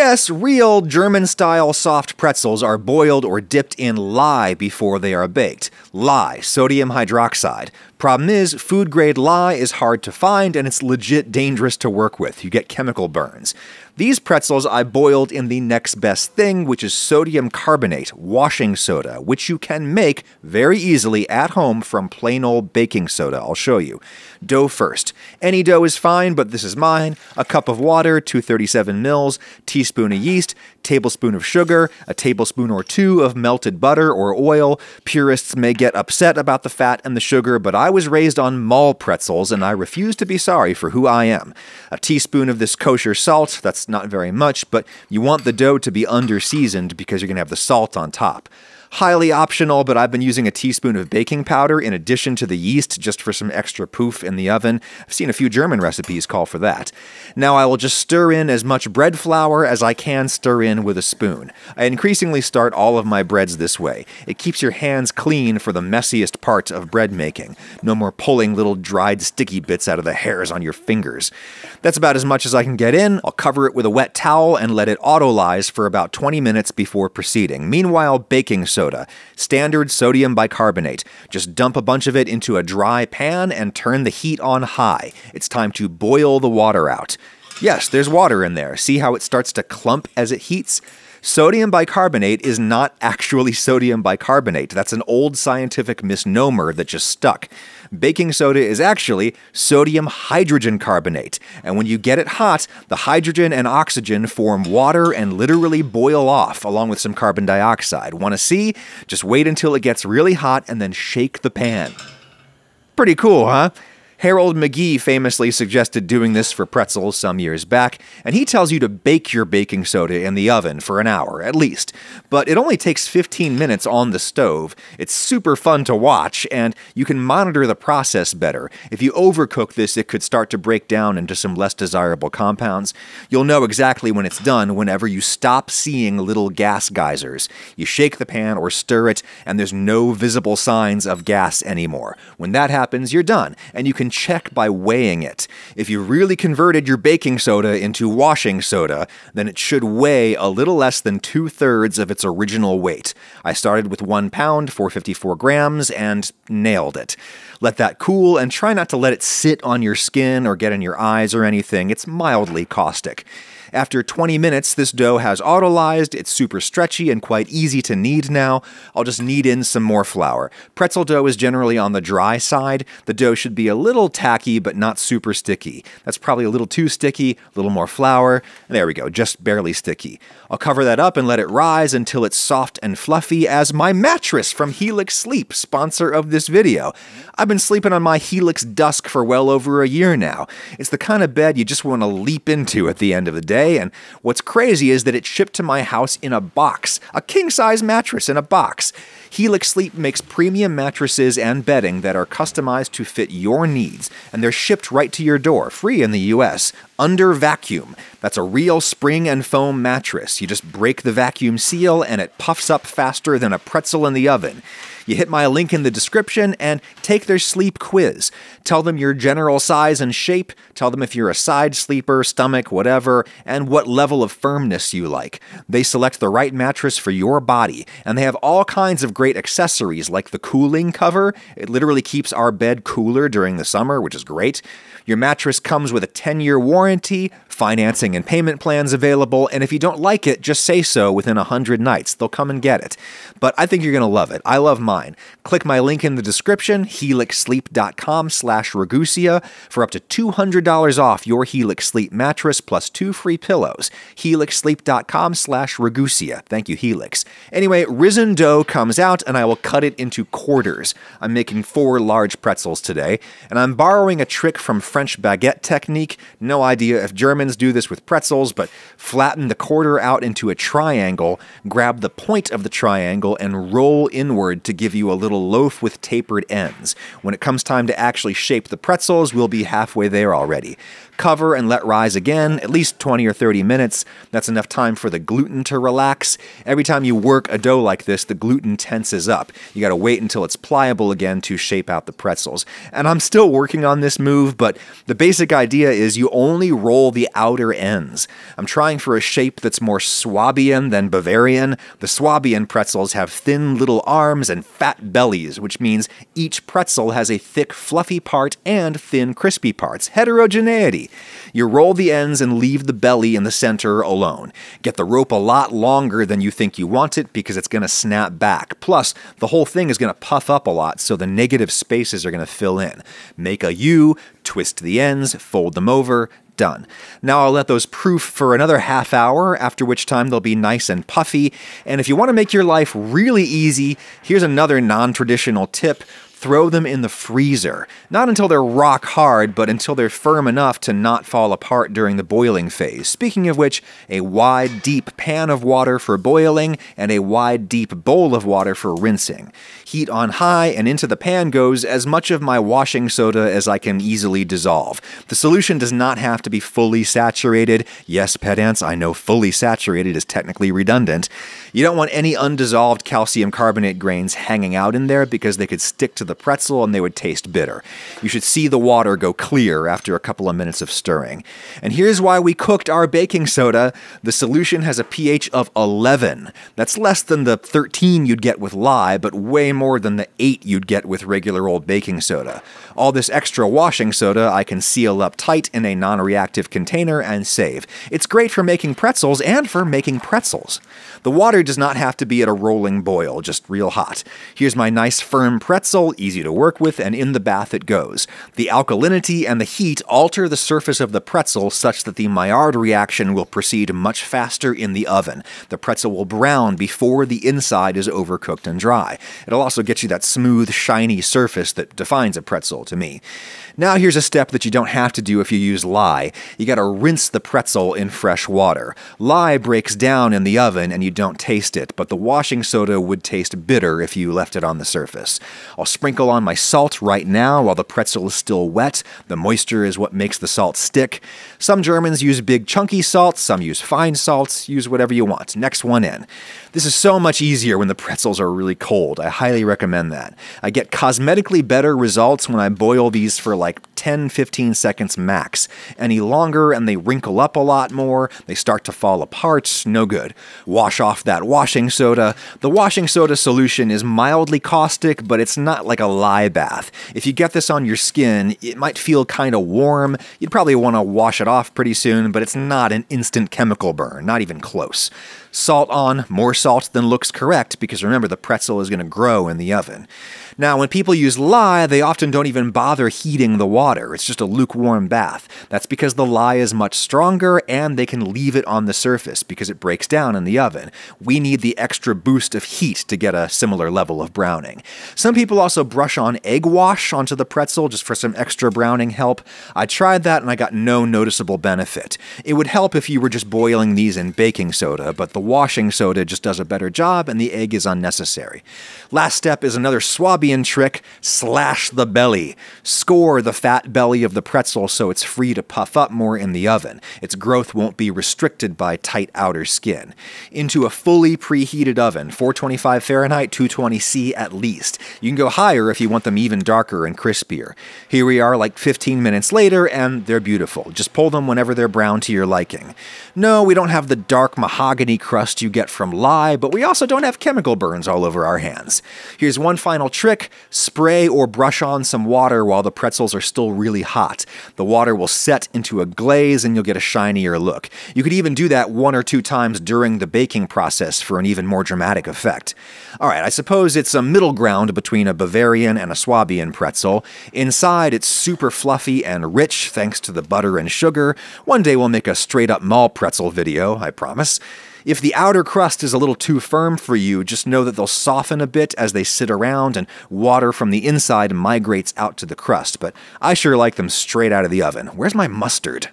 Yes, real German-style soft pretzels are boiled or dipped in lye before they are baked. Lye, sodium hydroxide. Problem is, food-grade lye is hard to find and it's legit dangerous to work with. You get chemical burns. These pretzels I boiled in the next best thing, which is sodium carbonate, washing soda, which you can make very easily at home from plain old baking soda. I'll show you. Dough first. Any dough is fine, but this is mine. A cup of water, 237 mils, teaspoon of yeast, tablespoon of sugar, a tablespoon or two of melted butter or oil. Purists may get upset about the fat and the sugar, but I was raised on mall pretzels and I refuse to be sorry for who I am. A teaspoon of this kosher salt, that's not very much, but you want the dough to be under-seasoned because you're going to have the salt on top. Highly optional, but I've been using a teaspoon of baking powder in addition to the yeast just for some extra poof in the oven. I've seen a few German recipes call for that. Now I will just stir in as much bread flour as I can stir in with a spoon. I increasingly start all of my breads this way. It keeps your hands clean for the messiest part of bread making. No more pulling little dried sticky bits out of the hairs on your fingers. That's about as much as I can get in. I'll cover it with a wet towel and let it autolyze for about 20 minutes before proceeding. Meanwhile, baking soda, standard sodium bicarbonate. Just dump a bunch of it into a dry pan and turn the heat on high. It's time to boil the water out. Yes, there's water in there. See how it starts to clump as it heats? Sodium bicarbonate is not actually sodium bicarbonate. That's an old scientific misnomer that just stuck. Baking soda is actually sodium hydrogencarbonate, and when you get it hot, the hydrogen and oxygen form water and literally boil off, along with some carbon dioxide. Want to see? Just wait until it gets really hot and then shake the pan. Pretty cool, huh? Harold McGee famously suggested doing this for pretzels some years back, and he tells you to bake your baking soda in the oven for an hour, at least. But it only takes 15 minutes on the stove. It's super fun to watch, and you can monitor the process better. If you overcook this, it could start to break down into some less desirable compounds. You'll know exactly when it's done whenever you stop seeing little gas geysers. You shake the pan or stir it, and there's no visible signs of gas anymore. When that happens, you're done, and you can check by weighing it. If you really converted your baking soda into washing soda, then it should weigh a little less than 2/3 of its original weight. I started with 1 pound, 454 grams, and nailed it. Let that cool and try not to let it sit on your skin or get in your eyes or anything. It's mildly caustic. After 20 minutes, this dough has autolyzed, it's super stretchy and quite easy to knead now. I'll just knead in some more flour. Pretzel dough is generally on the dry side. The dough should be a little tacky, but not super sticky. That's probably a little too sticky, a little more flour. There we go, just barely sticky. I'll cover that up and let it rise until it's soft and fluffy as my mattress from Helix Sleep, sponsor of this video. I've been sleeping on my Helix Dusk for well over a year now. It's the kind of bed you just want to leap into at the end of the day. And what's crazy is that it shipped to my house in a box, a king-size mattress in a box. Helix Sleep makes premium mattresses and bedding that are customized to fit your needs, and they're shipped right to your door, free in the US, under vacuum. That's a real spring and foam mattress. You just break the vacuum seal and it puffs up faster than a pretzel in the oven. You hit my link in the description and take their sleep quiz. Tell them your general size and shape, tell them if you're a side sleeper, stomach, whatever, and what level of firmness you like. They select the right mattress for your body, and they have all kinds of great accessories like the cooling cover. It literally keeps our bed cooler during the summer, which is great. Your mattress comes with a 10-year warranty, financing and payment plans available, and if you don't like it, just say so within 100 nights. They'll come and get it. But I think you're going to love it. I love mine. Click my link in the description, helixsleep.com/Ragusia, for up to $200 off your Helix Sleep mattress plus 2 free pillows. helixsleep.com/Ragusia. Thank you, Helix. Anyway, risen dough comes out, and I will cut it into quarters. I'm making 4 large pretzels today, and I'm borrowing a trick from French baguette technique. No idea if Germans do this with pretzels, but flatten the quarter out into a triangle, grab the point of the triangle, and roll inward to give you a little loaf with tapered ends. When it comes time to actually shape the pretzels, we'll be halfway there already. Cover and let rise again, at least 20 or 30 minutes. That's enough time for the gluten to relax. Every time you work a dough like this, the gluten tenses up. You gotta wait until it's pliable again to shape out the pretzels. And I'm still working on this move, but the basic idea is you only only roll the outer ends. I'm trying for a shape that's more Swabian than Bavarian. The Swabian pretzels have thin little arms and fat bellies, which means each pretzel has a thick, fluffy part and thin, crispy parts. Heterogeneity. You roll the ends and leave the belly in the center alone. Get the rope a lot longer than you think you want it because it's going to snap back. Plus, the whole thing is going to puff up a lot, so the negative spaces are going to fill in. Make a U, twist the ends, fold them over, done. Now I'll let those proof for another half hour, after which time they'll be nice and puffy. And if you want to make your life really easy, here's another non-traditional tip. Throw them in the freezer. Not until they're rock hard, but until they're firm enough to not fall apart during the boiling phase. Speaking of which, a wide, deep pan of water for boiling and a wide, deep bowl of water for rinsing. Heat on high, and into the pan goes as much of my washing soda as I can easily dissolve. The solution does not have to be fully saturated. Yes, pedants, I know fully saturated is technically redundant. You don't want any undissolved calcium carbonate grains hanging out in there because they could stick to the pretzel and they would taste bitter. You should see the water go clear after a couple of minutes of stirring. And here's why we cooked our baking soda. The solution has a pH of 11. That's less than the 13 you'd get with lye, but way more than the 8 you'd get with regular old baking soda. All this extra washing soda I can seal up tight in a non-reactive container and save. It's great for making pretzels and for making pretzels. The water does not have to be at a rolling boil, just real hot. Here's my nice firm pretzel, easy to work with, and in the bath it goes. The alkalinity and the heat alter the surface of the pretzel such that the Maillard reaction will proceed much faster in the oven. The pretzel will brown before the inside is overcooked and dry. It'll also get you that smooth, shiny surface that defines a pretzel to me. Now here's a step that you don't have to do if you use lye. You gotta rinse the pretzel in fresh water. Lye breaks down in the oven and you don't taste it, but the washing soda would taste bitter if you left it on the surface. I'll sprinkle on my salt right now while the pretzel is still wet. The moisture is what makes the salt stick. Some Germans use big chunky salts, some use fine salts. Use whatever you want. Next one in. This is so much easier when the pretzels are really cold. I highly recommend that. I get cosmetically better results when I boil these for like 10-15 seconds max. Any longer and they wrinkle up a lot more, they start to fall apart, no good. Wash off that washing soda. The washing soda solution is mildly caustic, but it's not like a lye bath. If you get this on your skin, it might feel kind of warm. You'd probably want to wash it off pretty soon, but it's not an instant chemical burn, not even close. Salt on, more salt than looks correct, because remember the pretzel is going to grow in the oven. Now, when people use lye, they often don't even bother heating the water. It's just a lukewarm bath. That's because the lye is much stronger and they can leave it on the surface because it breaks down in the oven. We need the extra boost of heat to get a similar level of browning. Some people also brush on egg wash onto the pretzel just for some extra browning help. I tried that and I got no noticeable benefit. It would help if you were just boiling these in baking soda, but the washing soda just does a better job and the egg is unnecessary. Last step is another Swabian trick: slash the belly. Score the fat belly of the pretzel so it's free to puff up more in the oven. Its growth won't be restricted by tight outer skin. Into a fully preheated oven, 425 Fahrenheit, 220 C at least. You can go higher if you want them even darker and crispier. Here we are like 15 minutes later and they're beautiful. Just pull them whenever they're brown to your liking. No, we don't have the dark mahogany crust you get from lye, but we also don't have chemical burns all over our hands. Here's one final trick. Spray or brush on some water while the pretzels are still really hot. The water will set into a glaze and you'll get a shinier look. You could even do that 1 or 2 times during the baking process for an even more dramatic effect. Alright, I suppose it's a middle ground between a Bavarian and a Swabian pretzel. Inside, it's super fluffy and rich thanks to the butter and sugar. One day we'll make a straight-up mall pretzel video, I promise. If the outer crust is a little too firm for you, just know that they'll soften a bit as they sit around and water from the inside migrates out to the crust, but I sure like them straight out of the oven. Where's my mustard?